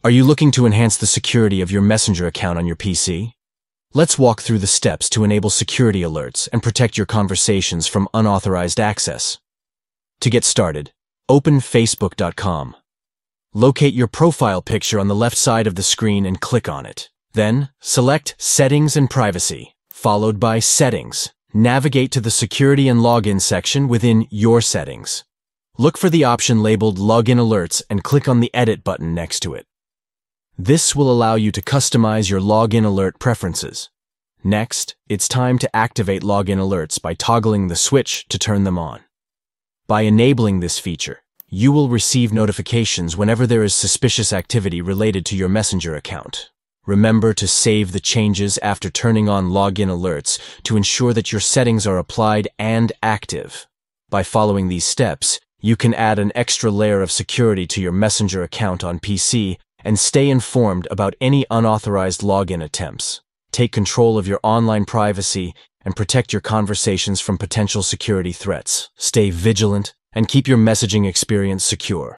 Are you looking to enhance the security of your Messenger account on your PC? Let's walk through the steps to enable security alerts and protect your conversations from unauthorized access. To get started, open Facebook.com. Locate your profile picture on the left side of the screen and click on it. Then, select Settings and Privacy, followed by Settings. Navigate to the Security and Login section within Your Settings. Look for the option labeled Login Alerts and click on the Edit button next to it. This will allow you to customize your login alert preferences. Next, it's time to activate login alerts by toggling the switch to turn them on. By enabling this feature, you will receive notifications whenever there is suspicious activity related to your Messenger account. Remember to save the changes after turning on login alerts to ensure that your settings are applied and active. By following these steps, you can add an extra layer of security to your Messenger account on PC and stay informed about any unauthorized login attempts. Take control of your online privacy and protect your conversations from potential security threats. Stay vigilant and keep your messaging experience secure.